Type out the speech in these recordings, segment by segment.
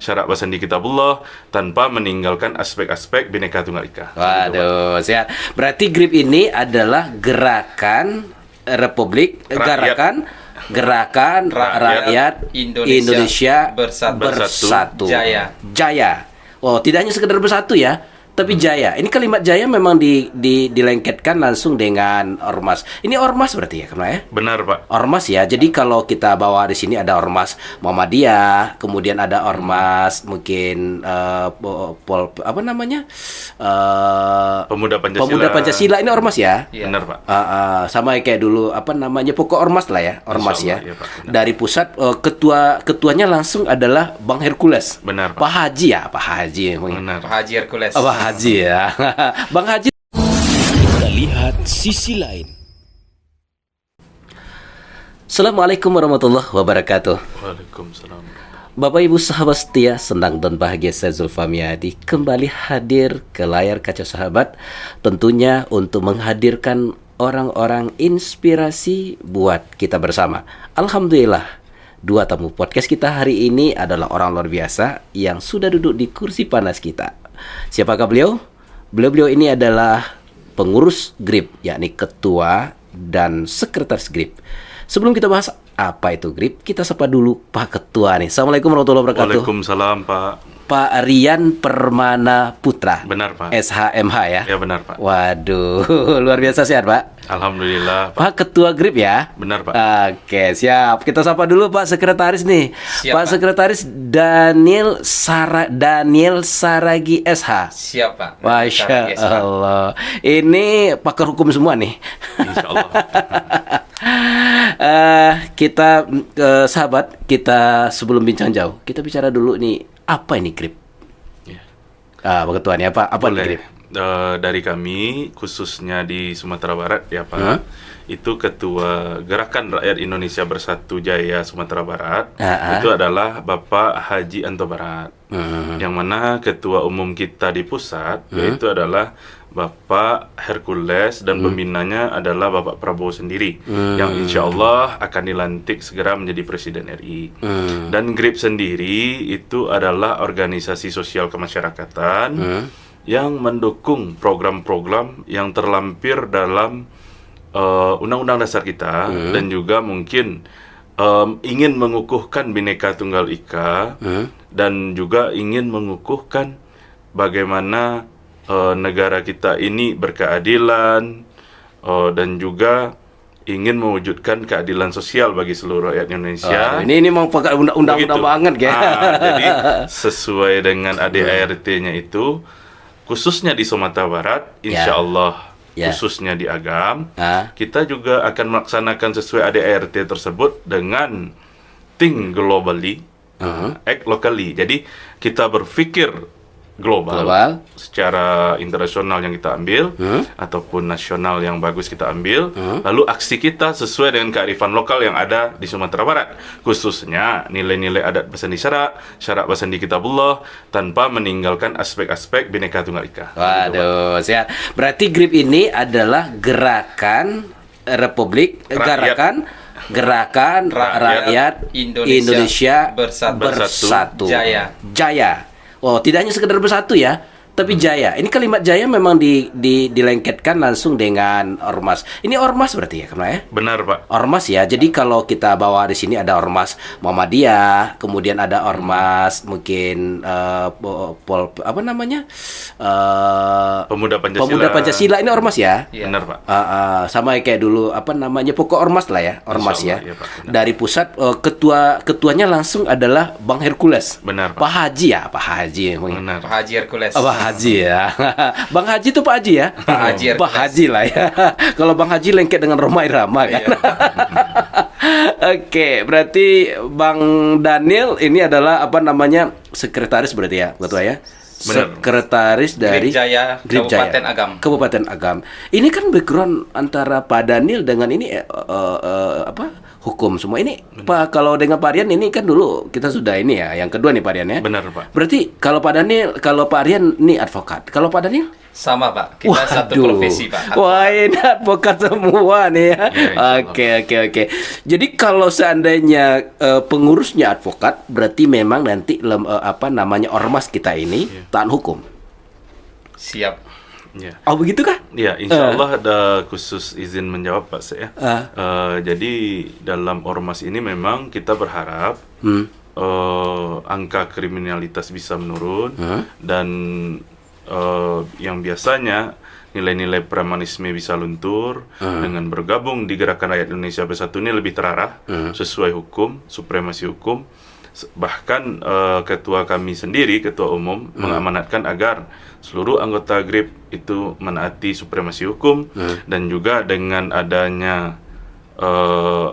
syarat wasandi kitabullah tanpa meninggalkan aspek-aspek Bhinneka Tunggal Ika. Waduh, sehat. Berarti GRIP ini adalah gerakan gerakan rakyat Indonesia bersatu. Jaya. Oh, tidak hanya sekedar bersatu ya, tapi jaya. Ini kalimat jaya memang dilengketkan langsung dengan ormas. Ini ormas berarti ya, ya? Benar, Pak. Ormas ya. Jadi kalau kita bawa di sini ada ormas Muhammadiyah, kemudian ada ormas mungkin apa namanya? Pemuda Pancasila. Pemuda Pancasila ini ormas ya? Benar, Pak. Sama kayak dulu apa namanya? Pokok ormas lah ya, ormas ya. Ya, Pak, dari pusat ketuanya langsung adalah Bang Hercules. Benar, Pak. Pak Haji ya, Pak Haji. Benar. Pak Haji Hercules. Pak Haji ya. Bang Haji. Kita lihat sisi lain. Assalamualaikum warahmatullahi wabarakatuh. Waalaikumsalam. Bapak Ibu sahabat setia, senang dan bahagia saya Zulfami Adi kembali hadir ke layar kaca sahabat, tentunya untuk menghadirkan orang-orang inspirasi buat kita bersama. Alhamdulillah, dua tamu podcast kita hari ini adalah orang luar biasa yang sudah duduk di kursi panas kita. Siapakah beliau? Beliau ini adalah pengurus GRIP, yakni ketua dan sekretaris GRIP. Sebelum kita bahas apa itu GRIP, kita sapa dulu Pak Ketua nih. Assalamualaikum warahmatullahi wabarakatuh. Waalaikumsalam, Pak. Pak Rian Permana Putra. Benar, Pak. SHMH ya? Ya, benar, Pak. Waduh, luar biasa sehat, Pak. Alhamdulillah, Pak. Pak Ketua GRIP ya? Benar, Pak. Oke, siap. Kita sapa dulu Pak Sekretaris nih. Siap, Pak Pak. Sekretaris Daniel Saragi SH. Siap, Pak. Masya Allah. Ini pakar hukum semua nih. Insya Allah. Kita sahabat, kita sebelum bincang jauh, kita bicara dulu nih, apa ini GRIP? Ya. Pak Ketua nih, apa ini Boleh. GRIP? Dari kami, khususnya di Sumatera Barat ya, Pak, itu Ketua Gerakan Rakyat Indonesia Bersatu Jaya Sumatera Barat, itu adalah Bapak Haji Anto Barat, yang mana Ketua Umum kita di pusat, yaitu adalah Bapak Hercules, dan pembinanya adalah Bapak Prabowo sendiri, yang insya Allah akan dilantik segera menjadi Presiden RI. Dan GRIP sendiri itu adalah organisasi sosial kemasyarakatan yang mendukung program-program yang terlampir dalam Undang-Undang Dasar kita, dan juga mungkin ingin mengukuhkan Bhinneka Tunggal Ika, dan juga ingin mengukuhkan bagaimana negara kita ini berkeadilan, dan juga ingin mewujudkan keadilan sosial bagi seluruh rakyat Indonesia. Ini mau pakai undang-undang banget ya. Jadi sesuai dengan ADART-nya itu, khususnya di Sumatera Barat, insya Allah, khususnya di Agam, kita juga akan melaksanakan sesuai ADART tersebut dengan think globally, act locally. Jadi kita berpikir global, secara internasional yang kita ambil, ataupun nasional yang bagus kita ambil, lalu aksi kita sesuai dengan kearifan lokal yang ada di Sumatera Barat, khususnya nilai-nilai adat Basandi syarat Basandi kitabullah, tanpa meninggalkan aspek-aspek Bhinneka Tunggal Ika. Waduh, sehat. Berarti GRIP ini adalah gerakan gerakan rakyat Indonesia bersatu. Jaya. Oh, tidak hanya sekedar bersatu ya, tapi jaya. Ini kalimat jaya memang dilengketkan langsung dengan ormas. Ini ormas berarti ya, ya? Benar, Pak. Ormas ya. Jadi kalau kita bawa di sini ada ormas Muhammadiyah, kemudian ada ormas mungkin apa namanya? Pemuda Pancasila. Pemuda Pancasila ini ormas ya? Benar, Pak. Sama kayak dulu apa namanya? Pokok ormas lah ya, ormas ya. Ya, Pak. Dari pusat ketuanya langsung adalah Bang Hercules. Benar, Pak. Pak Haji ya, Pak Haji. Benar. Pak Haji Hercules. Pak Haji ya. Bang Haji itu Pak Haji ya? Pak Haji Hercules. Pak Haji lah ya. Kalau Bang Haji lengket dengan Roma Irama kan. Iya. Oke, berarti Bang Daniel ini adalah apa namanya? Sekretaris berarti ya, Ketua ya? Benar. Sekretaris dari GRIP Jaya, GRIP Kabupaten Agam. Kabupaten Agam. Ini kan background antara Pak Daniel dengan ini apa? Hukum semua ini. Pak, kalau dengan Pak Rian ini kan dulu kita sudah ini ya, yang kedua nih Pak Rian ya. Benar, Pak. Berarti kalau Pak Daniel, kalau Pak Rian ini advokat. Kalau Pak Daniel Sama Pak, kita satu profesi Pak. Wah, ini advokat semua nih ya. Oke. Jadi kalau seandainya pengurusnya advokat, berarti memang nanti ormas kita ini taat hukum. Siap. Ya. Oh begitu kah? Ya, insya Allah ada khusus izin menjawab Pak Se ya. Jadi dalam ormas ini memang kita berharap angka kriminalitas bisa menurun dan yang biasanya nilai-nilai premanisme bisa luntur dengan bergabung di Gerakan Rakyat Indonesia Bersatu ini lebih terarah sesuai hukum, supremasi hukum. Bahkan ketua kami sendiri, ketua umum mengamanatkan agar seluruh anggota GRIP itu menaati supremasi hukum dan juga dengan adanya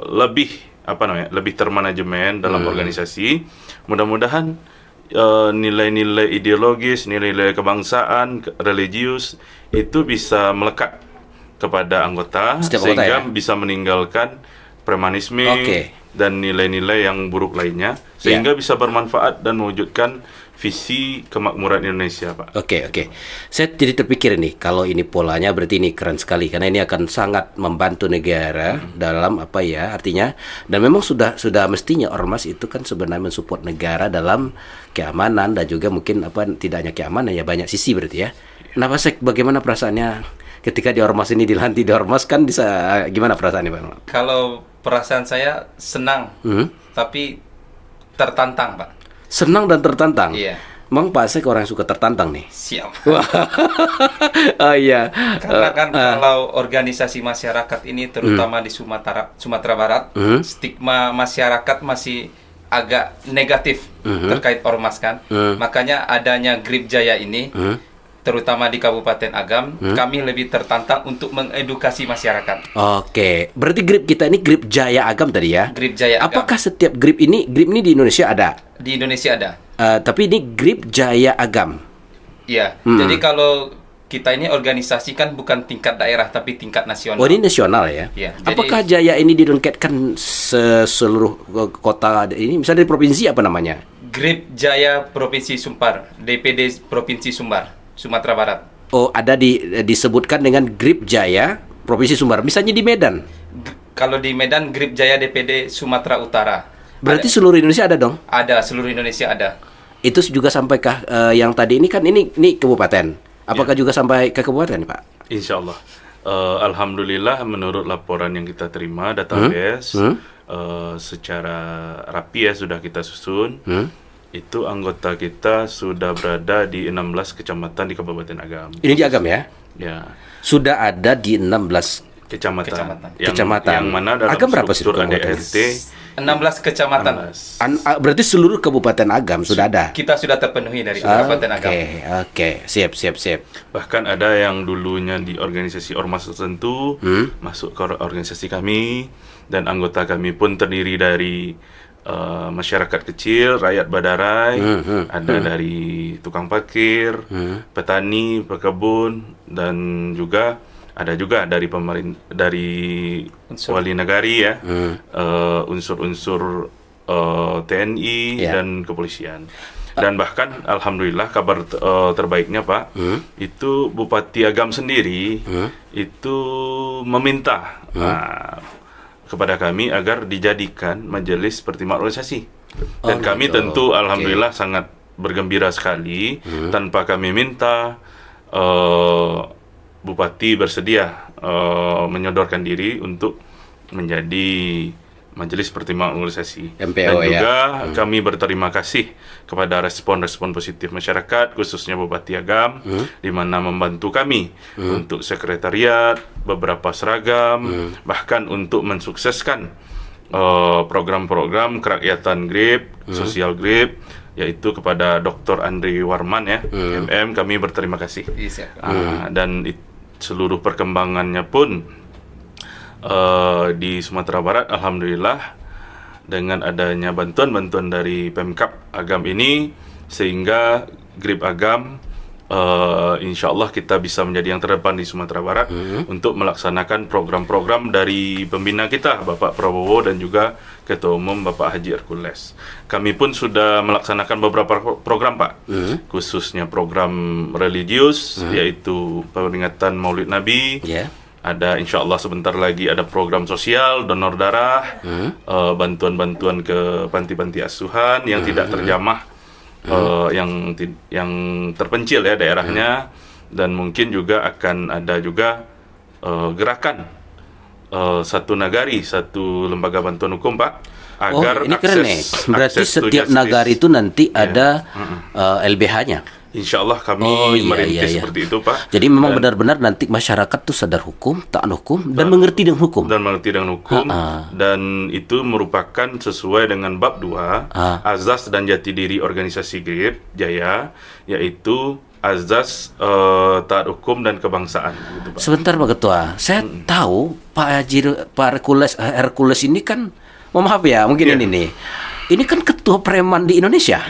lebih termanajemen dalam organisasi, mudah-mudahan nilai-nilai ideologis, nilai-nilai kebangsaan, religius itu bisa melekat kepada anggota sehingga bisa meninggalkan premanisme dan nilai-nilai yang buruk lainnya sehingga bisa bermanfaat dan mewujudkan visi kemakmuran Indonesia, Pak. Oke. Saya jadi terpikir nih, kalau ini polanya berarti ini keren sekali karena ini akan sangat membantu negara dalam artinya, dan memang sudah mestinya ormas itu kan sebenarnya mensupport negara dalam keamanan dan juga mungkin tidak hanya keamanan ya, banyak sisi berarti ya. Nah, Pak, bagaimana perasaannya ketika di ormas ini, dilantik di ormas kan bisa gimana perasaannya, Pak? Kalau perasaan saya senang, tapi tertantang, Pak. Senang dan tertantang. Iya. Emang Pak Sek orang yang suka tertantang nih? Siap. Oh iya. Karena kan kalau organisasi masyarakat ini terutama di Sumatera Barat, stigma masyarakat masih agak negatif terkait ormas kan. Makanya adanya GRIP Jaya ini, terutama di Kabupaten Agam, kami lebih tertantang untuk mengedukasi masyarakat. Oke, berarti GRIP kita ini GRIP Jaya Agam tadi ya? GRIP Jaya Agam. Apakah setiap GRIP ini di Indonesia ada? Di Indonesia ada. Tapi ini GRIP Jaya Agam. Iya. Jadi kalau kita ini organisasi kan bukan tingkat daerah tapi tingkat nasional. Oh, ini nasional ya? Iya. Apakah Jaya ini dilengketkan seluruh kota ini? Misalnya di provinsi apa namanya? GRIP Jaya Provinsi Sumbar, DPD Provinsi Sumbar, Sumatera Barat. Oh, ada disebutkan dengan GRIP Jaya Provinsi Sumbar. Misalnya di Medan. Kalau di Medan GRIP Jaya DPD Sumatera Utara. Berarti seluruh Indonesia ada dong? Ada, seluruh Indonesia ada. Itu juga sampaikah yang tadi ini kan ini kabupaten. Apakah juga sampai ke kabupaten, Pak? Insya Allah. Alhamdulillah menurut laporan yang kita terima database secara rapi ya sudah kita susun. Itu anggota kita sudah berada di 16 kecamatan di Kabupaten Agam. Ini di Agam ya? Ya. Sudah ada di 16 kecamatan. Yang mana dalam Agam berapa sih struktur ADRT 16 kecamatan. Berarti seluruh Kabupaten Agam sudah ada. Kita sudah terpenuhi dari Kabupaten Agam. Oke. Siap. Bahkan ada yang dulunya di organisasi ormas tertentu masuk ke organisasi kami, dan anggota kami pun terdiri dari masyarakat kecil, rakyat Badarai, ada dari tukang parkir, petani, pekebun, dan ada juga dari wali negari ya, unsur-unsur TNI dan kepolisian. Dan bahkan alhamdulillah kabar terbaiknya Pak, itu Bupati Agam sendiri itu meminta kepada kami agar dijadikan majelis pertimbangan organisasi. Dan kami tentu alhamdulillah sangat bergembira sekali, tanpa kami minta Bupati bersedia menyodorkan diri untuk menjadi Majelis Pertimbangan Organisasi. MPO, dan juga kami berterima kasih kepada respon-respon positif masyarakat, khususnya Bupati Agam, di mana membantu kami untuk sekretariat, beberapa seragam, bahkan untuk mensukseskan program-program kerakyatan GRIP, sosial GRIP, yaitu kepada Dr. Andri Warman ya, MM, kami berterima kasih. Dan seluruh perkembangannya pun di Sumatera Barat, alhamdulillah dengan adanya bantuan-bantuan dari Pemkab Agam ini, sehingga GRIP Agam insya Allah kita bisa menjadi yang terdepan di Sumatera Barat untuk melaksanakan program-program dari pembina kita, Bapak Prabowo dan juga Ketua Umum Bapak Haji Hercules. Kami pun sudah melaksanakan beberapa program, Pak, khususnya program religius, yaitu peringatan Maulid Nabi. Ada insya Allah sebentar lagi ada program sosial, donor darah, bantuan-bantuan ke panti-panti asuhan yang tidak terjamah, yang terpencil ya daerahnya, dan mungkin juga akan ada juga gerakan satu nagari, satu lembaga bantuan hukum, Pak, agar ini keren nih. Berarti setiap nagari itu nanti ada LBH-nya. Insya Allah kami merintis seperti itu, Pak. Jadi memang benar-benar nanti masyarakat tuh sadar hukum, taat hukum, dan mengerti dengan hukum. Dan itu merupakan sesuai dengan bab 2 azas dan jati diri organisasi GRIP Jaya, yaitu azas taat hukum dan kebangsaan. Gitu, Pak. Sebentar Pak Ketua, saya tahu Pak Hercules ini kan, maaf ya, mungkin ini kan ketua preman di Indonesia.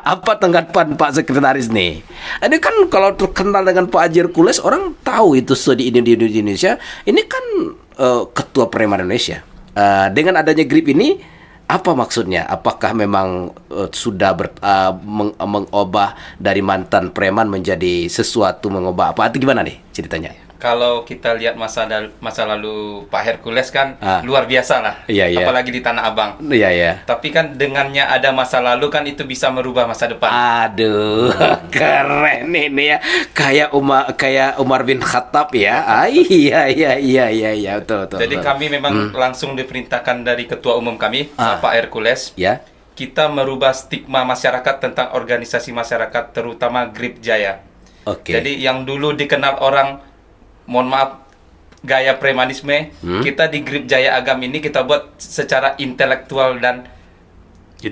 Apa tanggapan Pak Sekretaris nih? Ini kan kalau terkenal dengan Pak Haji Hercules, orang tahu itu di Indonesia. Ini kan ketua preman Indonesia. Dengan adanya GRIP ini, apa maksudnya? Apakah memang sudah mengubah dari mantan preman menjadi sesuatu, mengubah apa? Atau gimana nih ceritanya? Kalau kita lihat masa lalu Pak Hercules kan luar biasa lah, apalagi di Tanah Abang. Tapi kan dengannya ada masa lalu kan itu bisa merubah masa depan. Aduh, keren ini ya, kayak Umar bin Khattab ya. Iya, betul. Jadi kami memang langsung diperintahkan dari Ketua Umum kami, Pak Hercules. Kita merubah stigma masyarakat tentang organisasi masyarakat, terutama GRIP Jaya. Jadi yang dulu dikenal orang, mohon maaf, gaya premanisme, kita di GRIP Jaya Agam ini kita buat secara intelektual dan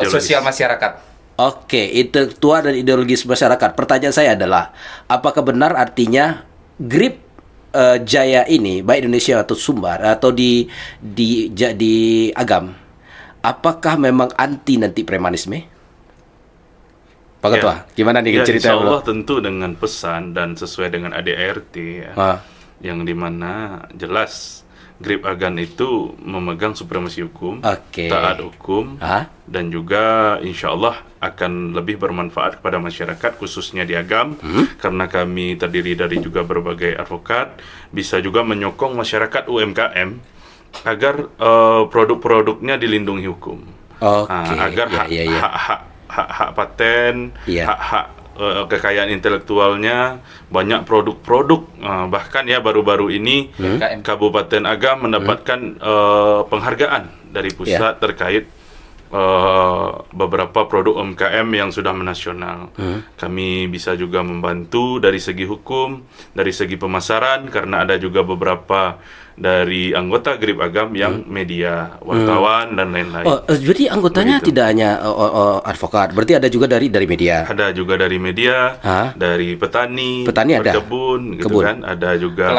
sosial masyarakat. Intelektual dan ideologis masyarakat. Pertanyaan saya adalah, apakah benar artinya GRIP Jaya ini, baik Indonesia atau Sumbar atau di Agam, apakah memang anti nanti premanisme? Pak Ketua, gimana nih cerita? Insya Allah tentu dengan pesan dan sesuai dengan ADART ya. Yang dimana jelas GRIP Agam itu memegang supremasi hukum, taat hukum, dan juga insya Allah akan lebih bermanfaat kepada masyarakat khususnya di Agam, karena kami terdiri dari juga berbagai advokat, bisa juga menyokong masyarakat UMKM agar produk-produknya dilindungi hukum, agar hak paten, hak kekayaan intelektualnya, banyak produk-produk, bahkan ya baru-baru ini Kabupaten Agam mendapatkan penghargaan dari pusat terkait beberapa produk UMKM yang sudah menasional. Kami bisa juga membantu dari segi hukum, dari segi pemasaran, karena ada juga beberapa dari anggota GRIP Agam yang media, wartawan dan lain-lain. Jadi anggotanya tidak hanya advokat, berarti ada juga dari media. Ada juga dari media, dari petani berkebun, gitu kan. Ada juga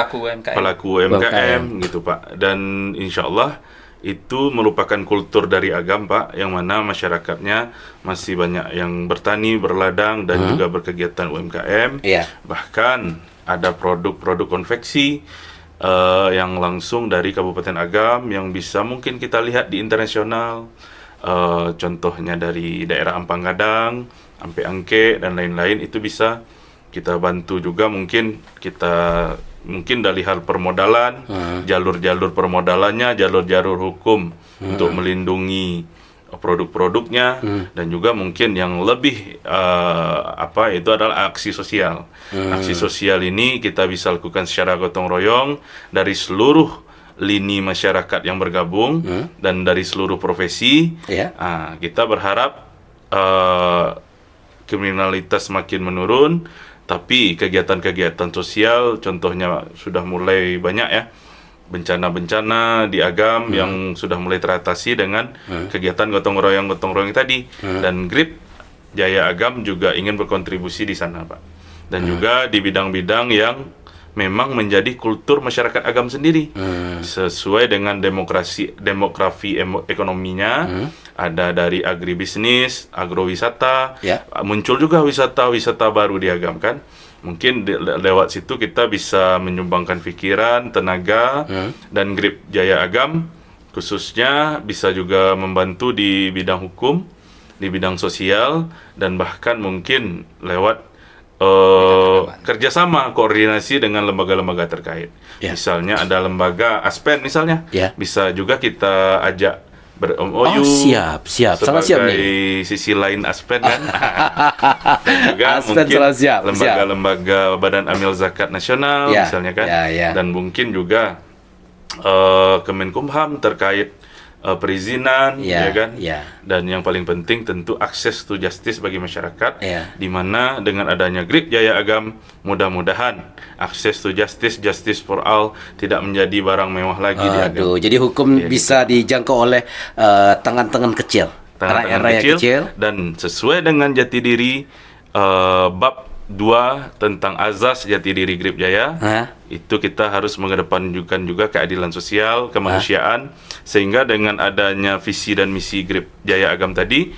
pelaku UMKM, gitu Pak. Dan insya Allah itu merupakan kultur dari Agam, Pak, yang mana masyarakatnya masih banyak yang bertani, berladang, dan juga berkegiatan UMKM. Bahkan ada produk-produk konveksi yang langsung dari Kabupaten Agam yang bisa mungkin kita lihat di internasional, contohnya dari daerah Ampang Gadang, Ampe Angke, dan lain-lain. Itu bisa kita bantu juga, mungkin dari hal permodalan, jalur-jalur permodalannya, jalur-jalur hukum untuk melindungi produk-produknya, dan juga mungkin yang lebih itu adalah aksi sosial. Aksi sosial ini kita bisa lakukan secara gotong royong dari seluruh lini masyarakat yang bergabung dan dari seluruh profesi. Kita berharap kriminalitas makin menurun, tapi kegiatan-kegiatan sosial contohnya sudah mulai banyak ya. Bencana-bencana di Agam yang sudah mulai teratasi dengan kegiatan gotong royong tadi. Dan GRIP Jaya Agam juga ingin berkontribusi di sana, Pak. Dan juga di bidang-bidang yang memang menjadi kultur masyarakat Agam sendiri. Sesuai dengan demografi ekonominya, ada dari agribisnis, agrowisata, muncul juga wisata baru di Agam kan. Mungkin lewat situ kita bisa menyumbangkan pikiran, tenaga, dan Grip Jaya Agam khususnya bisa juga membantu di bidang hukum, di bidang sosial, dan bahkan mungkin lewat kerjasama koordinasi dengan lembaga-lembaga terkait. Misalnya ada lembaga Aspen misalnya, bisa juga kita ajak ber-MOU. Siap, sangat siap nih. Sisi lain Aspen kan. Dan juga Aspen mungkin siap. lembaga Badan Amil Zakat Nasional misalnya kan. Dan mungkin juga Kemenkumham terkait perizinan, kan? Dan yang paling penting tentu akses to justice bagi masyarakat, di mana dengan adanya Grip Jaya Agam, mudah-mudahan akses to justice for all tidak menjadi barang mewah lagi di Agam. Jadi hukum bisa dijangkau oleh tangan-tangan kecil, rakyat kecil, dan sesuai dengan jati diri bab 2 tentang azas jati diri Grip Jaya, itu kita harus mengedepankan juga keadilan sosial, kemanusiaan, sehingga dengan adanya visi dan misi Grip Jaya Agam tadi,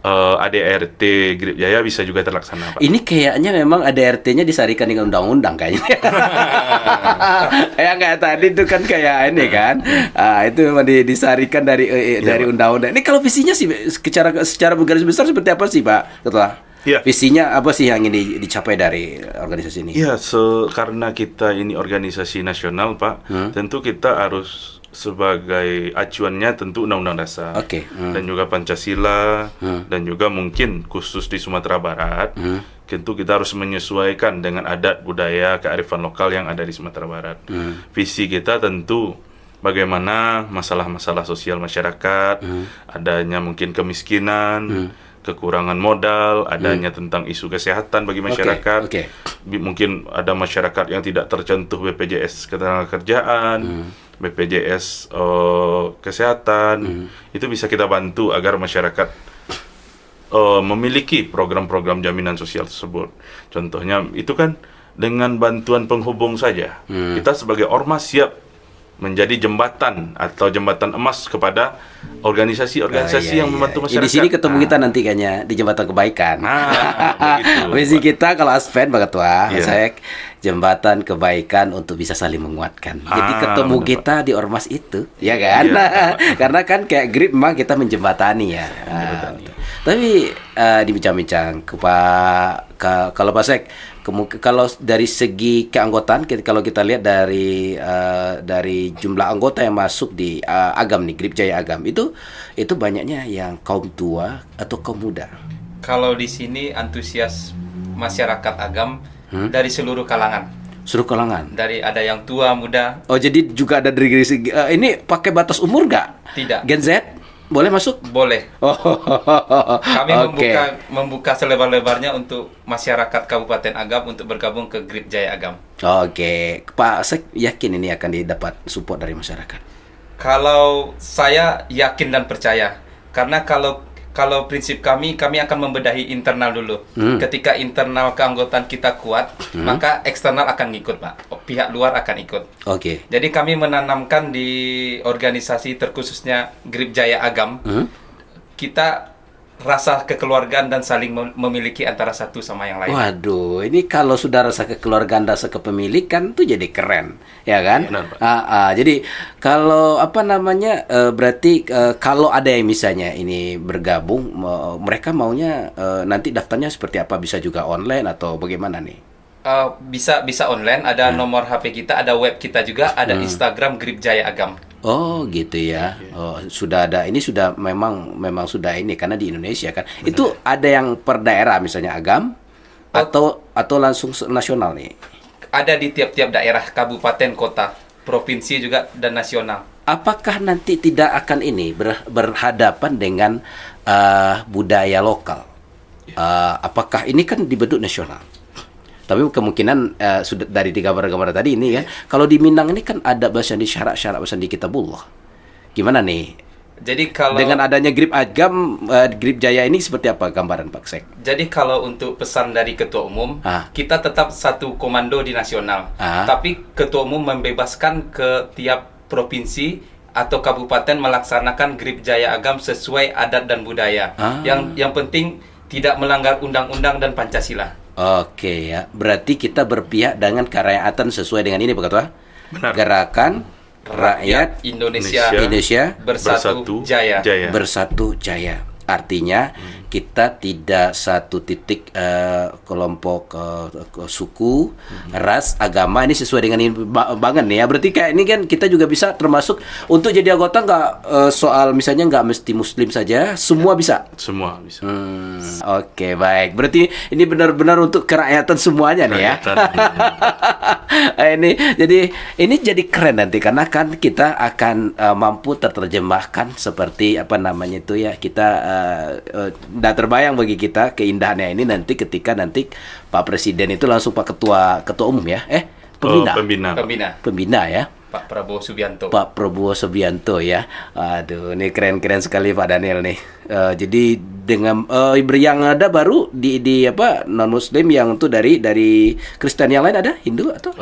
ADART Grip Jaya bisa juga terlaksana, Pak. Ini kayaknya memang ADART-nya disarikan dengan undang-undang kayaknya. Yang kayak tadi itu kan kayak ini kan, itu memang disarikan dari undang-undang. Ini kalau visinya sih secara garis besar seperti apa sih, Pak Ketua? Visinya apa sih yang ingin dicapai dari organisasi ini? Karena kita ini organisasi nasional, Pak, tentu kita harus sebagai acuannya tentu Undang-Undang Dasar, dan juga Pancasila, dan juga mungkin khusus di Sumatera Barat, tentu kita harus menyesuaikan dengan adat budaya kearifan lokal yang ada di Sumatera Barat. Visi kita tentu bagaimana masalah-masalah sosial masyarakat, adanya mungkin kemiskinan, kekurangan modal, adanya tentang isu kesehatan bagi masyarakat. Mungkin ada masyarakat yang tidak tercentuh BPJS ketenagakerjaan, BPJS kesehatan. Itu bisa kita bantu agar masyarakat memiliki program-program jaminan sosial tersebut. Contohnya itu kan dengan bantuan penghubung saja. Kita sebagai ormas siap menjadi jembatan atau jembatan emas kepada organisasi-organisasi yang membantu masyarakat. Di sini ketemu kita nanti kayaknya di Jembatan Kebaikan. Visi kita kalau Aspen, Pak Ketua, saya jembatan kebaikan untuk bisa saling menguatkan. Jadi ketemu kita di ormas itu, ya kan? Karena kan kayak Grip memang kita menjembatani ya. Tapi dibincang-bincang kalau Pak Sek, kalau dari segi keanggotaan, kalau kita lihat dari jumlah anggota yang masuk di Agam nih, Grip Jaya Agam, itu banyaknya yang kaum tua atau kaum muda? Kalau di sini antusias masyarakat Agam dari seluruh kalangan. Seluruh kalangan. Dari ada yang tua, muda. Oh, jadi juga ada dari segi ini pakai batas umur nggak? Tidak. Gen Z boleh masuk? Boleh. Kami membuka selebar-lebarnya untuk masyarakat Kabupaten Agam untuk bergabung ke Grip Jaya Agam. Pak Sek yakin ini akan didapat support dari masyarakat? Kalau saya yakin dan percaya, karena kalau prinsip kami akan membedahi internal dulu. Ketika internal keanggotaan kita kuat, maka eksternal akan ngikut, Pak. Pihak luar akan ikut. Jadi kami menanamkan di organisasi terkhususnya Grip Jaya Agam, kita rasa kekeluargaan dan saling memiliki antara satu sama yang lain. Waduh, ini kalau sudah rasa kekeluargaan, rasa kepemilikan tuh jadi keren, ya kan? Benar, Pak. Jadi kalau berarti kalau ada yang misalnya ini bergabung, mereka maunya nanti daftarnya seperti apa? Bisa juga online atau bagaimana nih? Bisa online, ada nomor HP kita, ada web kita juga, ada Instagram Grip Jaya Agam. Oh gitu ya. Sudah ada, ini sudah memang sudah ini karena di Indonesia kan. Benar. Itu ada yang per daerah misalnya Agam atau langsung nasional nih? Ada di tiap-tiap daerah, kabupaten, kota, provinsi juga dan nasional. Apakah nanti tidak akan ini berhadapan dengan budaya lokal? Apakah ini kan dibentuk nasional? Tapi kemungkinan sudah dari gambar-gambar tadi ini ya. Kalau di Minang ini kan ada bahasa di syarat-syarat bahasa di Kitabullah. Gimana nih? Jadi kalau dengan adanya Grip Agam, Grip Jaya ini seperti apa gambaran Pak Sek? Jadi kalau untuk pesan dari Ketua Umum, kita tetap satu komando di nasional. Tapi Ketua Umum membebaskan ke tiap provinsi atau kabupaten melaksanakan Grip Jaya Agam sesuai adat dan budaya. Yang penting tidak melanggar undang-undang dan Pancasila. Oke ya, berarti kita berpihak dengan kerakyatan sesuai dengan ini Pak Ketua. Benar. Gerakan Rakyat Indonesia Bersatu Jaya. Bersatu Jaya. Artinya kita tidak satu titik kelompok suku, ras, agama ini sesuai dengan ini banget nih ya. Berarti kayak ini kan kita juga bisa termasuk untuk jadi anggota nggak soal misalnya nggak mesti Muslim saja, semua bisa. Semua bisa. Oke, baik. Berarti ini benar-benar untuk kerakyatan semuanya nih ya. Ini jadi keren nanti karena kan kita akan mampu terjemahkan seperti apa namanya itu ya, kita tidak terbayang bagi kita keindahannya ini nanti ketika nanti Pak Presiden itu langsung Pak Ketua Umum ya, Pembina ya, Pak Prabowo Subianto ya. Aduh, ini keren-keren sekali Pak Daniel nih. Jadi dengan yang ada baru di apa non Muslim yang tuh dari Kristen, yang lain ada Hindu atau?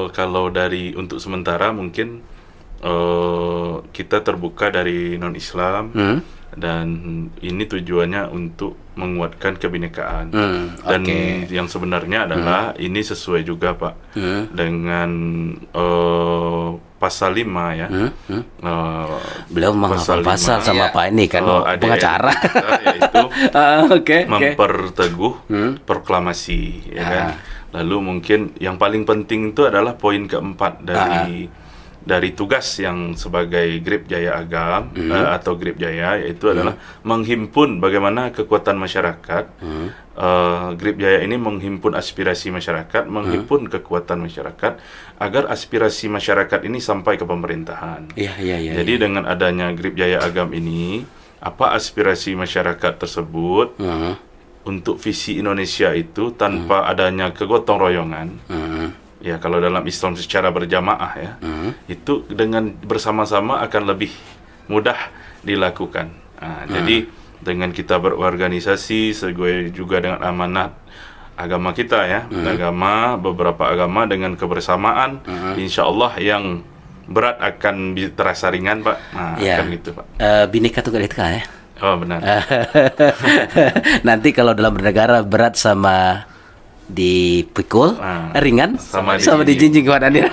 Kalau dari untuk sementara mungkin kita terbuka dari non Islam. Dan ini tujuannya untuk menguatkan kebinekaan. Dan yang sebenarnya adalah ini sesuai juga Pak dengan pasal 5 ya. Beliau menghafal pasal sama Pak ini kan pengacara. Yaitu memperteguh proklamasi ya kan. Lalu mungkin yang paling penting itu adalah poin keempat dari tugas yang sebagai Grip Jaya Agam atau Grip Jaya, yaitu adalah menghimpun bagaimana kekuatan masyarakat. Grip Jaya ini menghimpun aspirasi masyarakat, menghimpun kekuatan masyarakat agar aspirasi masyarakat ini sampai ke pemerintahan. Jadi dengan adanya Grip Jaya Agam ini, apa aspirasi masyarakat tersebut untuk visi Indonesia itu tanpa adanya kegotong royongan. Ya, kalau dalam Islam secara berjamaah ya, itu dengan bersama-sama akan lebih mudah dilakukan. Jadi dengan kita berorganisasi sesuai juga dengan amanat agama kita ya, beberapa agama dengan kebersamaan, insya Allah yang berat akan terasa ringan Pak. Akan gitu Pak. Bhinneka Tunggal Ika ya. Oh benar. Nanti kalau dalam bernegara berat sama dipikul, ringan sama dijinjing Pak Daniel.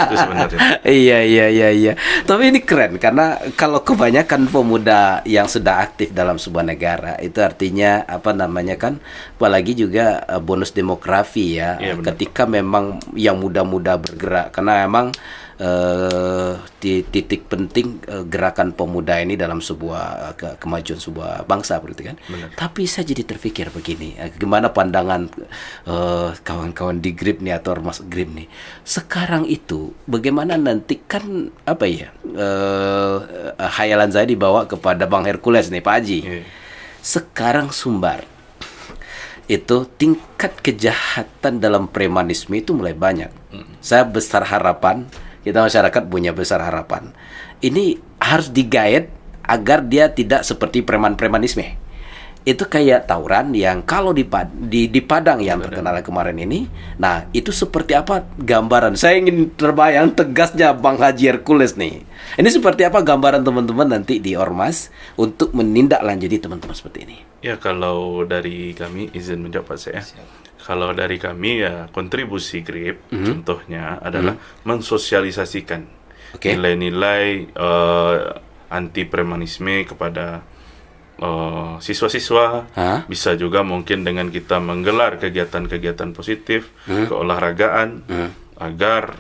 Itu sebenarnya. Iya. Tapi ini keren karena kalau kebanyakan pemuda yang sudah aktif dalam sebuah negara itu artinya apa namanya kan, apalagi juga bonus demografi ya. Ketika memang yang muda-muda bergerak, karena memang di titik penting gerakan pemuda ini dalam sebuah kemajuan sebuah bangsa begitu kan. Tapi saya jadi terpikir begini, gimana pandangan kawan-kawan di Grip nih atau Ormas Grip nih sekarang itu, bagaimana nanti kan apa ya, khayalan saya dibawa kepada Bang Hercules nih Pak Haji. Sekarang Sumbar itu tingkat kejahatan dalam premanisme itu mulai banyak. Saya besar harapan, kita masyarakat punya besar harapan, ini harus digait agar dia tidak seperti preman-premanisme. Itu kayak tawuran yang kalau di Padang yang terkenal kemarin ini. Nah, itu seperti apa gambaran? Saya ingin terbayang tegasnya Bang Haji Hercules nih. Ini seperti apa gambaran teman-teman nanti di Ormas untuk menindaklanjuti teman-teman seperti ini? Ya, kalau dari kami, izin menjawab Pak saya. Kalau dari kami ya, kontribusi Grip contohnya adalah mensosialisasikan nilai-nilai anti premanisme kepada siswa-siswa. Bisa juga mungkin dengan kita menggelar kegiatan-kegiatan positif, keolahragaan, agar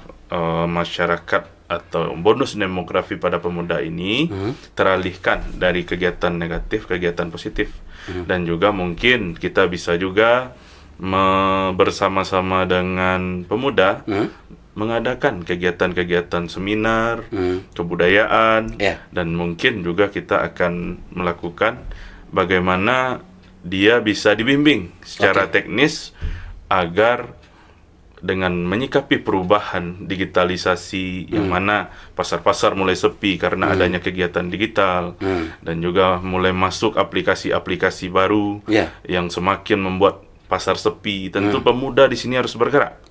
masyarakat atau bonus demografi pada pemuda ini teralihkan dari kegiatan negatif, kegiatan positif. Dan juga mungkin kita bisa juga bersama-sama dengan pemuda mengadakan kegiatan-kegiatan seminar, kebudayaan, dan mungkin juga kita akan melakukan bagaimana dia bisa dibimbing secara teknis agar dengan menyikapi perubahan digitalisasi yang mana pasar-pasar mulai sepi karena adanya kegiatan digital dan juga mulai masuk aplikasi-aplikasi baru yang semakin membuat pasar sepi. Tentu pemuda di sini harus bergerak.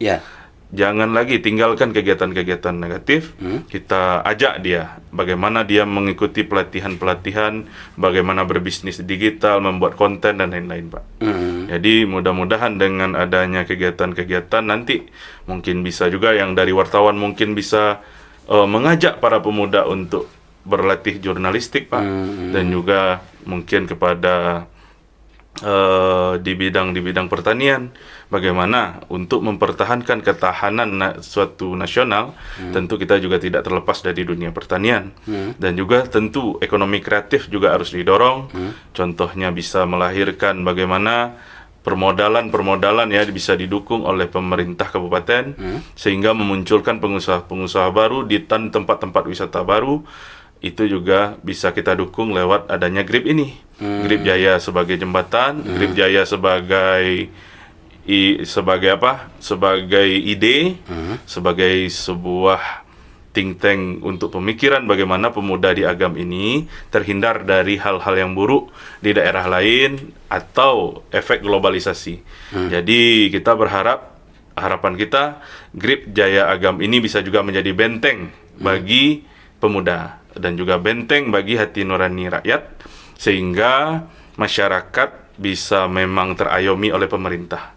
Jangan lagi tinggalkan kegiatan-kegiatan negatif. Kita ajak dia bagaimana dia mengikuti pelatihan-pelatihan, bagaimana berbisnis digital, membuat konten dan lain-lain, Pak. Jadi mudah-mudahan dengan adanya kegiatan-kegiatan nanti mungkin bisa juga yang dari wartawan mungkin bisa mengajak para pemuda untuk berlatih jurnalistik, Pak, dan juga mungkin kepada di bidang pertanian, bagaimana untuk mempertahankan ketahanan suatu nasional. Tentu kita juga tidak terlepas dari dunia pertanian, dan juga tentu ekonomi kreatif juga harus didorong. Contohnya bisa melahirkan bagaimana permodalan ya bisa didukung oleh pemerintah kabupaten sehingga memunculkan pengusaha-pengusaha baru di tempat-tempat wisata baru. Itu juga bisa kita dukung lewat adanya GRIP ini. GRIP Jaya sebagai jembatan, GRIP Jaya sebagai ide, sebagai sebuah think tank untuk pemikiran bagaimana pemuda di Agam ini terhindar dari hal-hal yang buruk di daerah lain atau efek globalisasi. Jadi kita harapan kita GRIP Jaya Agam ini bisa juga menjadi benteng bagi pemuda dan juga benteng bagi hati nurani rakyat sehingga masyarakat bisa memang terayomi oleh pemerintah.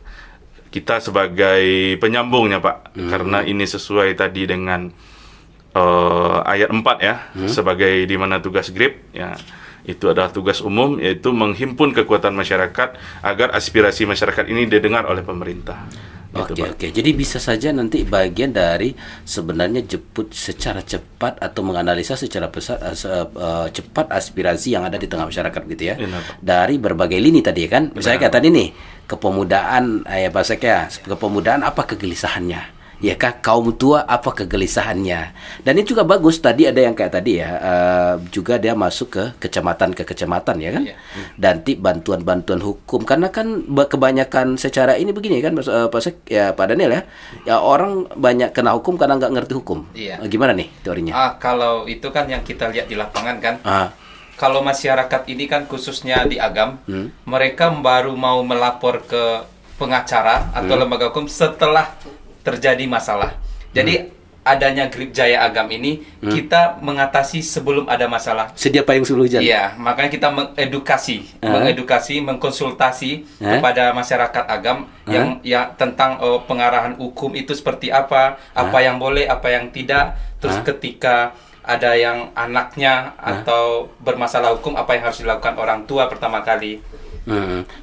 Kita sebagai penyambungnya, Pak, karena ini sesuai tadi dengan ayat 4 ya, sebagai di mana tugas GRIP ya, itu adalah tugas umum, yaitu menghimpun kekuatan masyarakat agar aspirasi masyarakat ini didengar oleh pemerintah. Oke. Jadi bisa saja nanti bagian dari sebenarnya jemput secara cepat atau menganalisa secara cepat aspirasi yang ada di tengah masyarakat gitu ya. Dari berbagai lini tadi kan. Misalnya kayak tadi nih, kepemudaan ya Pak Sek ya, kepemudaan apa kegelisahannya? Ya kah, kaum tua apa kegelisahannya? Dan ini juga bagus, tadi ada yang kayak tadi ya, juga dia masuk ke kecamatan ya kan? Dan bantuan-bantuan hukum, karena kan kebanyakan secara ini begini kan Pak Sek, ya Pak Daniel ya orang banyak kena hukum karena nggak ngerti hukum. Gimana nih teorinya? Kalau itu kan yang kita lihat di lapangan kan. Kalau masyarakat ini kan khususnya di Agam, mereka baru mau melapor ke pengacara atau lembaga hukum setelah terjadi masalah. Jadi adanya GRIP Jaya Agam ini kita mengatasi sebelum ada masalah. Sedia payung sebelum hujan. Iya, makanya kita mengedukasi, mengkonsultasi kepada masyarakat Agam yang ya tentang pengarahan hukum itu seperti apa yang boleh, apa yang tidak. Terus ketika ada yang anaknya atau bermasalah hukum, apa yang harus dilakukan orang tua pertama kali.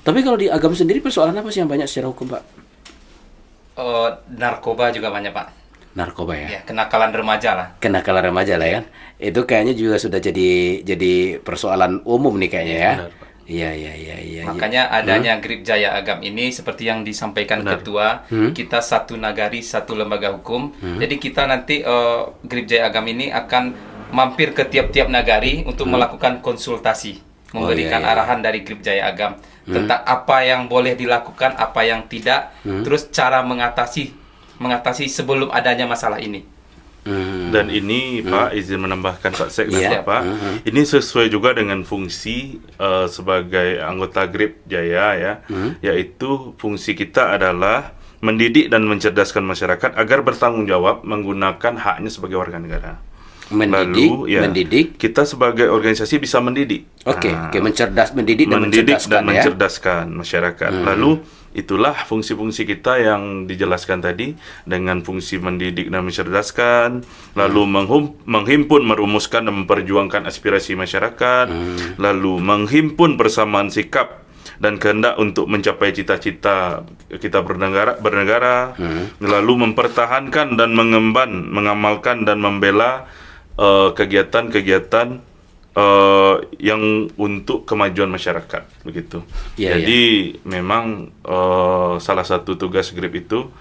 Tapi kalau di Agam sendiri persoalan apa sih yang banyak secara hukum, Pak? Narkoba juga banyak, Pak. Narkoba ya? Kenakalan remaja lah. Kenakalan remaja lah kan? Itu kayaknya juga sudah jadi persoalan umum nih kayaknya ya. Iya. Makanya adanya GRIP Jaya Agam ini seperti yang disampaikan Ketua, kita satu nagari, satu lembaga hukum. Jadi kita nanti GRIP Jaya Agam ini akan mampir ke tiap-tiap nagari untuk melakukan konsultasi, memberikan arahan dari GRIP Jaya Agam tentang apa yang boleh dilakukan, apa yang tidak, terus cara mengatasi sebelum adanya masalah ini. Dan ini Pak, izin menambahkan Pak Sek dan Bapak, ini sesuai juga dengan fungsi sebagai anggota GRIP Jaya ya, yaitu fungsi kita adalah mendidik dan mencerdaskan masyarakat agar bertanggung jawab menggunakan haknya sebagai warga negara. Mendidik, kita sebagai organisasi bisa mendidik. Mendidik dan mencerdaskan masyarakat. Lalu itulah fungsi-fungsi kita yang dijelaskan tadi dengan fungsi mendidik dan mencerdaskan, lalu menghimpun, merumuskan dan memperjuangkan aspirasi masyarakat, lalu menghimpun persamaan sikap dan kehendak untuk mencapai cita-cita kita bernegara, lalu mempertahankan dan mengamalkan dan membela kegiatan-kegiatan yang untuk kemajuan masyarakat begitu. Jadi memang salah satu tugas GRIP itu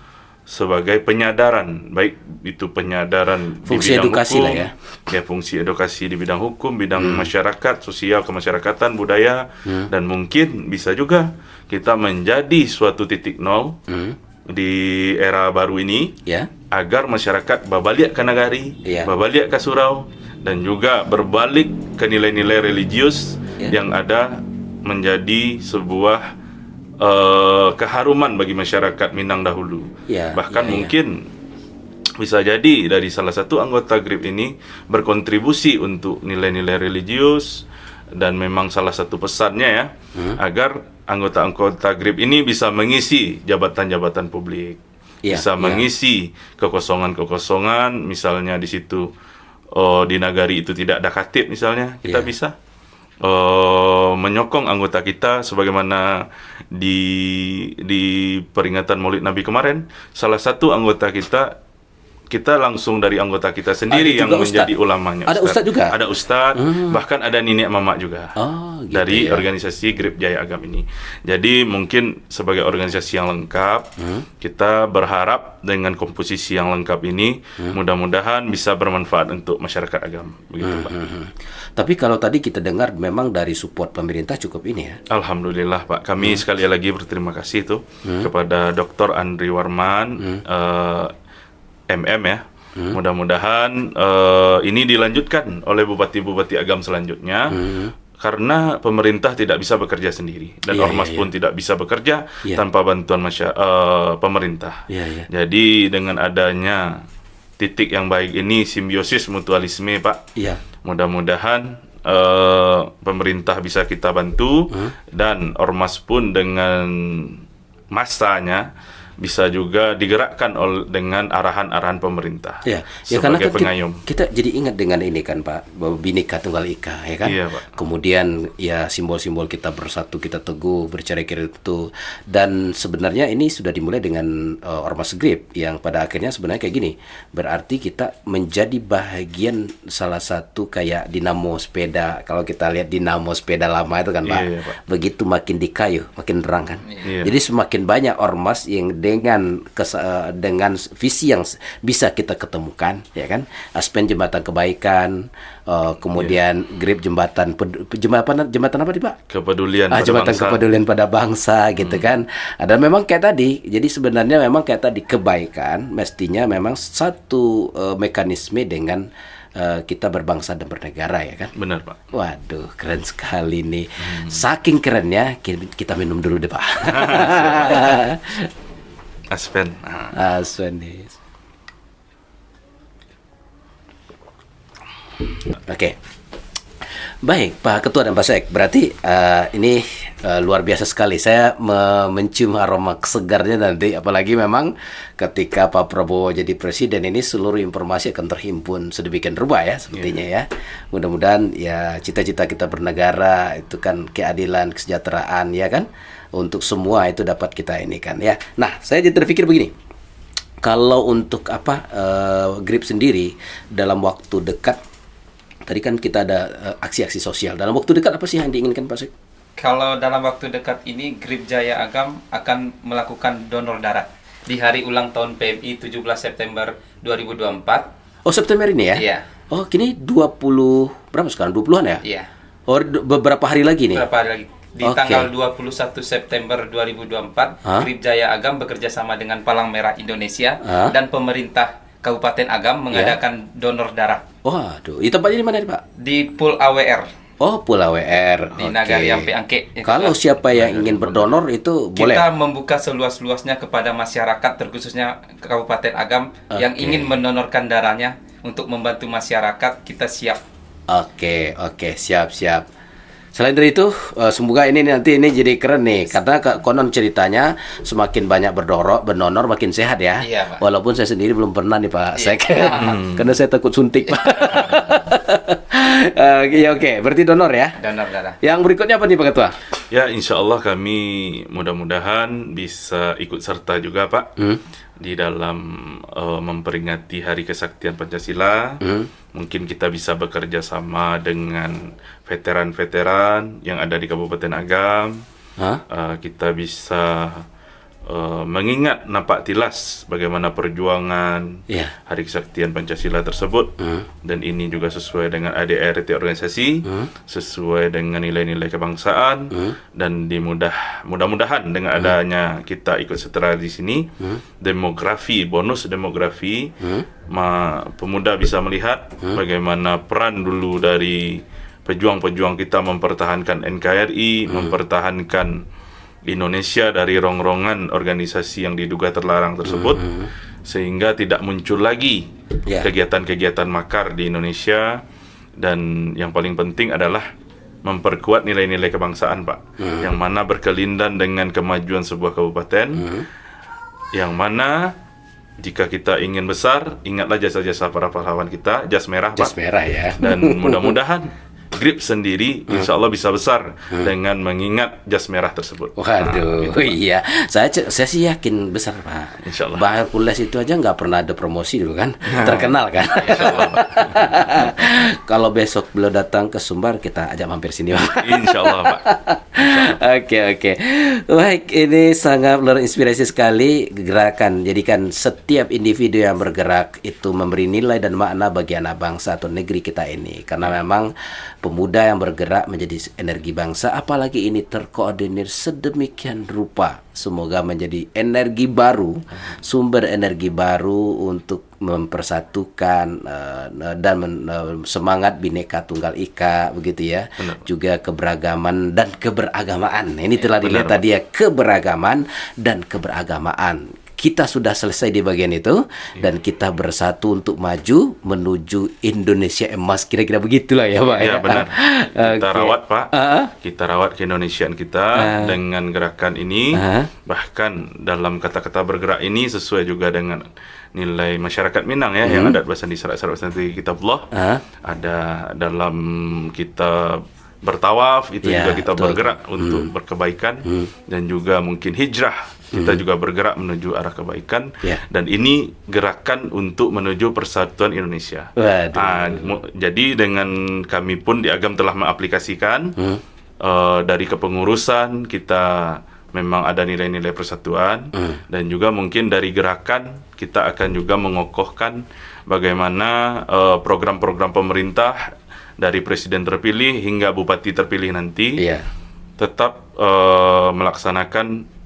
sebagai penyadaran, baik itu penyadaran fungsi di bidang edukasi hukum, lah ya. Fungsi edukasi di bidang hukum, bidang masyarakat, sosial, kemasyarakatan, budaya, dan mungkin bisa juga kita menjadi suatu titik nol di era baru ini, Ya. agar masyarakat berbalik ke nagari, Ya. berbalik ke surau, dan juga berbalik ke nilai-nilai religius yang ada menjadi sebuah keharuman bagi masyarakat Minang dahulu. Ya, Bahkan ya. mungkin bisa jadi dari salah satu anggota GRIP ini berkontribusi untuk nilai-nilai religius, dan memang salah satu pesannya ya, agar anggota-anggota GRIP ini bisa mengisi jabatan-jabatan publik, Ya, bisa ya. mengisi kekosongan-kekosongan, misalnya di situ di nagari itu tidak ada khatib misalnya, kita Ya. bisa menyokong anggota kita sebagaimana di peringatan Maulid Nabi kemarin, salah satu anggota kita langsung dari anggota kita sendiri Ada yang juga menjadi ustad? ulamanya. Ada ustad juga? Ada ustad, bahkan ada nenek mamak juga. Oh, gitu dari ya. organisasi GRIP Jaya Agam ini. Jadi mungkin sebagai organisasi yang lengkap, kita berharap dengan komposisi yang lengkap ini mudah-mudahan bisa bermanfaat untuk masyarakat Agam. Begitu, Pak. Tapi kalau tadi kita dengar memang dari support pemerintah cukup ini ya. Alhamdulillah, Pak. Kami sekali lagi berterima kasih tuh kepada Dr. Andri Warman, MM ya. Mudah-mudahan ini dilanjutkan oleh bupati-bupati Agam selanjutnya, karena pemerintah tidak bisa bekerja sendiri dan Iya, ormas iya, pun tidak bisa bekerja Iya. tanpa bantuan pemerintah. Iya, iya. Jadi dengan adanya titik yang baik ini, simbiosis mutualisme, Pak. Iya. Mudah-mudahan pemerintah bisa kita bantu, dan ormas pun dengan masanya bisa juga digerakkan dengan arahan-arahan pemerintah Ya, karena sebagai kan pengayom. kita jadi ingat dengan ini kan Pak, bahwa Bhinneka Tunggal Ika ya kan. Iya, Pak. Kemudian ya simbol-simbol kita bersatu, kita teguh, bercerai-cerai itu. Dan sebenarnya ini sudah dimulai dengan Ormas GRIP yang pada akhirnya sebenarnya kayak gini. Berarti kita menjadi bahagian salah satu kayak dinamo sepeda. Kalau kita lihat dinamo sepeda lama itu kan Pak. Iya, Pak. Begitu makin dikayu, makin terang kan. Iya. Jadi semakin banyak ormas yang dengan visi yang bisa kita ketemukan, ya kan? Aspen jembatan kebaikan, kemudian GRIP jembatan apa nih Pak? Kepedulian pada Jembatan bangsa. kepedulian pada bangsa gitu kan. Ada memang kayak tadi. Jadi sebenarnya memang kayak tadi kebaikan mestinya memang satu mekanisme dengan kita berbangsa dan bernegara ya kan. Benar, Pak. Waduh, keren sekali nih. Saking kerennya, kita minum dulu deh Pak. Aspen. Aspen nih. Oke. Baik, Pak Ketua dan Pak Sek. Berarti ini luar biasa sekali. Saya mencium aroma segarnya nanti. Apalagi memang ketika Pak Prabowo jadi presiden ini seluruh informasi akan terhimpun sedemikian rupa ya sepertinya ya. Mudah-mudahan ya cita-cita kita bernegara itu kan keadilan, kesejahteraan ya kan. Untuk semua itu dapat kita ini kan ya. Nah, saya jadi terpikir begini. Kalau untuk GRIP sendiri dalam waktu dekat, tadi kan kita ada aksi-aksi sosial. Dalam waktu dekat apa sih yang diinginkan Pak Sek? Kalau dalam waktu dekat ini GRIP Jaya Agam akan melakukan donor darah di hari ulang tahun PMI 17 September 2024. Oh, September ini ya? Iya. Oh, kini 20 berapa sekarang? 20-an ya? Iya. Oh, beberapa hari lagi nih. Beberapa hari lagi. Di Oke. tanggal 21 September 2024, GRIP Jaya Agam bekerja sama dengan Palang Merah Indonesia dan pemerintah Kabupaten Agam mengadakan donor darah Waduh, itu tempatnya di mana nih Pak? di Pul AWR Oh, Pulau WR. di Oke. Nagari Ampe Angke. Kalau siapa yang ingin berdonor itu boleh. Kita membuka seluas-luasnya kepada masyarakat, terkhususnya Kabupaten Agam yang ingin mendonorkan darahnya untuk membantu masyarakat. Kita siap. Oke, siap. Selain dari itu, semoga ini nanti ini jadi keren nih, karena konon ceritanya semakin banyak berdonor makin sehat ya. Iya, Pak. Walaupun saya sendiri belum pernah nih Pak Sek, Iya. karena saya takut suntik Pak. Oke, berarti donor ya. Donor darah. Yang berikutnya apa nih Pak Ketua? Ya, insya Allah kami mudah-mudahan bisa ikut serta juga, Pak, di dalam memperingati Hari Kesaktian Pancasila. Mungkin kita bisa bekerja sama dengan veteran-veteran yang ada di Kabupaten Agam. Kita bisa mengingat nampak tilas bagaimana perjuangan Hari Kesaktian Pancasila tersebut, dan ini juga sesuai dengan ADART organisasi, sesuai dengan nilai-nilai kebangsaan, dan mudah-mudahan dengan adanya kita ikut serta di sini, bonus demografi, pemuda bisa melihat bagaimana peran dulu dari pejuang-pejuang kita mempertahankan NKRI, mempertahankan Indonesia dari rongrongan organisasi yang diduga terlarang tersebut, sehingga tidak muncul lagi kegiatan-kegiatan makar di Indonesia. Dan yang paling penting adalah memperkuat nilai-nilai kebangsaan, Pak, yang mana berkelindan dengan kemajuan sebuah kabupaten, yang mana jika kita ingin besar, ingatlah jasa-jasa para pahlawan kita, jas merah, Pak. Jas merah ya. Dan mudah-mudahan GRIP sendiri insya Allah bisa besar dengan mengingat jas merah tersebut. Waduh, iya. Saya sih yakin besar, Pak. Insya Allah. Bang Hercules itu aja nggak pernah ada promosi dulu kan, terkenal kan. Insya Allah, Pak. Kalau besok beliau datang ke Sumbar, kita ajak mampir sini, Pak. Insya Allah, Pak. Oke. Baik, ini sangat luar inspirasi sekali gerakan. Jadikan setiap individu yang bergerak itu memberi nilai dan makna bagi anak bangsa atau negeri kita ini. Karena memang pemuda yang bergerak menjadi energi bangsa, apalagi ini terkoordinir sedemikian rupa. Semoga menjadi energi baru, sumber energi baru untuk mempersatukan dan semangat Bhinneka Tunggal Ika, begitu ya. Benar. Juga keberagaman dan keberagamaan. Ini telah dilihat tadi ya, keberagaman dan keberagamaan. Kita sudah selesai di bagian itu, dan kita bersatu untuk maju menuju Indonesia emas, kira-kira begitulah ya, Pak. Ya, benar. Kita rawat, Pak. Kita rawat keindonesiaan kita dengan gerakan ini. Bahkan dalam kata-kata bergerak ini sesuai juga dengan nilai masyarakat Minang ya, yang ada bahasa di syarat-syarat nanti Kitabullah. Ada dalam kita bertawaf, itu juga kita bergerak untuk berkebaikan, dan juga mungkin hijrah. Kita juga bergerak menuju arah kebaikan, dan ini gerakan untuk menuju persatuan Indonesia. Jadi dengan kami pun di Agam telah mengaplikasikan dari kepengurusan kita memang ada nilai-nilai persatuan, dan juga mungkin dari gerakan kita akan juga mengokohkan bagaimana program-program pemerintah dari presiden terpilih hingga bupati terpilih nanti tetap melaksanakan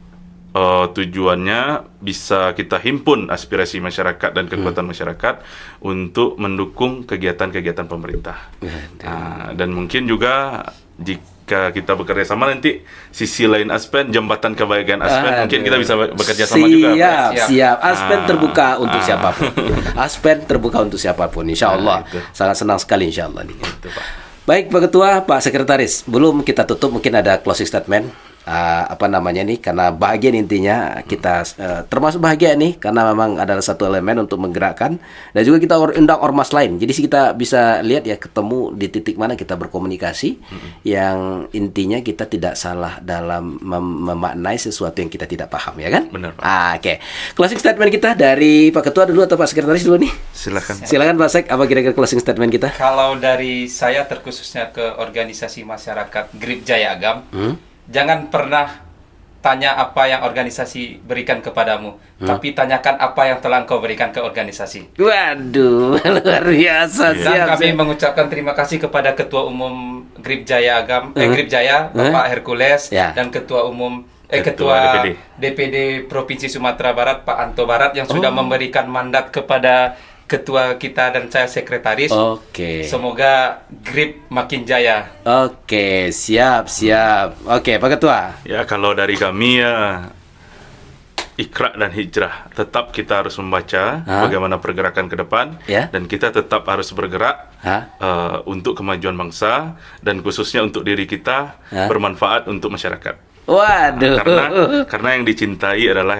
tujuannya bisa kita himpun aspirasi masyarakat dan kekuatan masyarakat untuk mendukung kegiatan-kegiatan pemerintah. Dan mungkin juga jika kita bekerja sama nanti sisi lain Aspen, jembatan kebaikan Aspen, mungkin kita bisa bekerja sama juga. Siap. Aspen terbuka untuk siapapun. Aspen terbuka untuk siapapun, insya Allah. Sangat senang sekali, insya Allah. Baik, Pak Ketua, Pak Sekretaris, belum kita tutup, mungkin ada closing statement. Karena bahagia intinya kita termasuk bahagia nih karena memang adalah satu elemen untuk menggerakkan, dan juga kita undang ormas lain, jadi kita bisa lihat ya, ketemu di titik mana kita berkomunikasi yang intinya kita tidak salah dalam memaknai sesuatu yang kita tidak paham, ya kan? Benar, Pak. Oke. Closing statement kita dari Pak Ketua dulu atau Pak Sekretaris dulu nih? Silakan Pak Sek, apa kira-kira closing statement kita? Kalau dari saya terkhususnya ke organisasi masyarakat GRIP Jaya Agam, jangan pernah tanya apa yang organisasi berikan kepadamu, tapi tanyakan apa yang telah engkau berikan ke organisasi. Waduh, luar biasa. Dan kami mengucapkan terima kasih kepada Ketua Umum GRIP Jaya Agam, GRIP Jaya, Bapak Hercules, dan Ketua Umum Ketua DPD Provinsi Sumatera Barat, Pak Anto Barat, yang sudah memberikan mandat kepada Ketua kita dan saya sekretaris. Semoga GRIP makin jaya. Siap. Pak Ketua. Ya, kalau dari kami ya, ikra dan hijrah. Tetap kita harus membaca bagaimana pergerakan ke depan, dan kita tetap harus bergerak untuk kemajuan bangsa, dan khususnya untuk diri kita, bermanfaat untuk masyarakat. Waduh. Karena yang dicintai adalah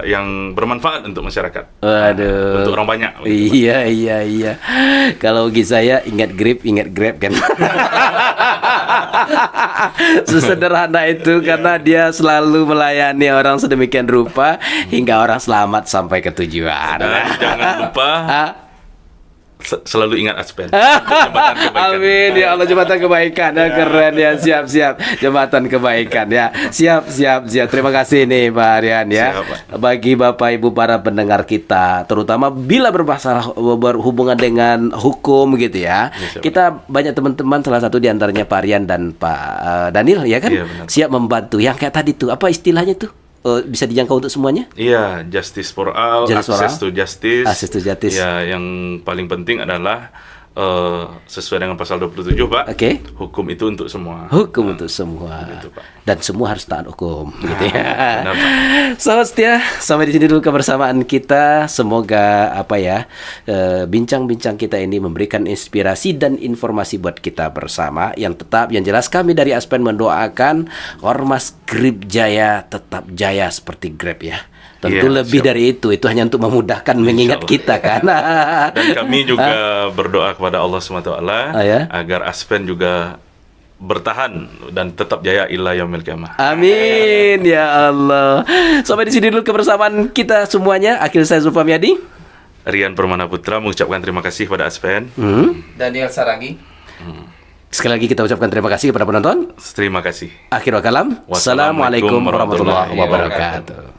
yang bermanfaat untuk masyarakat. Waduh. Untuk orang banyak. Iya. Kalau bagi saya ingat GRIP, ingat Grab kan. Sesederhana itu, karena dia selalu melayani orang sedemikian rupa hingga orang selamat sampai ke tujuan. Dan jangan lupa selalu ingat Aspen. Jembatan kebaikan. Amin ya Allah, jembatan kebaikan. Keren ya, siap jembatan kebaikan ya. Siap. Terima kasih nih Pak Aryan ya. Siap, Pak. Bagi Bapak Ibu para pendengar kita, terutama bila bermasalah berhubungan dengan hukum gitu ya. Siap. Kita banyak teman-teman, salah satu diantaranya Pak Aryan dan Pak Daniel ya kan, Iya, benar. siap membantu. Yang kayak tadi tuh apa istilahnya tuh? Bisa dijangkau untuk semuanya? Iya, justice for all, access to justice. Access to justice. Ya, yang paling penting adalah sesuai dengan pasal 27, Pak. Oke. Hukum itu untuk semua. Hukum untuk semua. Gitu, Pak. Dan semua harus taat hukum gitu ya. benar, Pak. Sahabat setia, sampai di sini dulu kebersamaan kita. Semoga bincang-bincang kita ini memberikan inspirasi dan informasi buat kita bersama. Yang jelas kami dari Aspen mendoakan Ormas Grip Jaya tetap jaya seperti Grab ya. Tentu lebih dari itu hanya untuk memudahkan mengingat kita kan. Dan kami juga berdoa kepada Allah SWT agar Aspen juga bertahan dan tetap jaya ila yaumil qiyamah. Amin ya Allah. Sampai di sini dulu kebersamaan kita semuanya. Akhir saya Zulfa Miadi, Rian Permana Putra mengucapkan terima kasih kepada Aspen. Daniel Saragi. Sekali lagi kita ucapkan terima kasih kepada penonton. Terima kasih. Akhirul kalam. Assalamualaikum warahmatullahi wabarakatuh.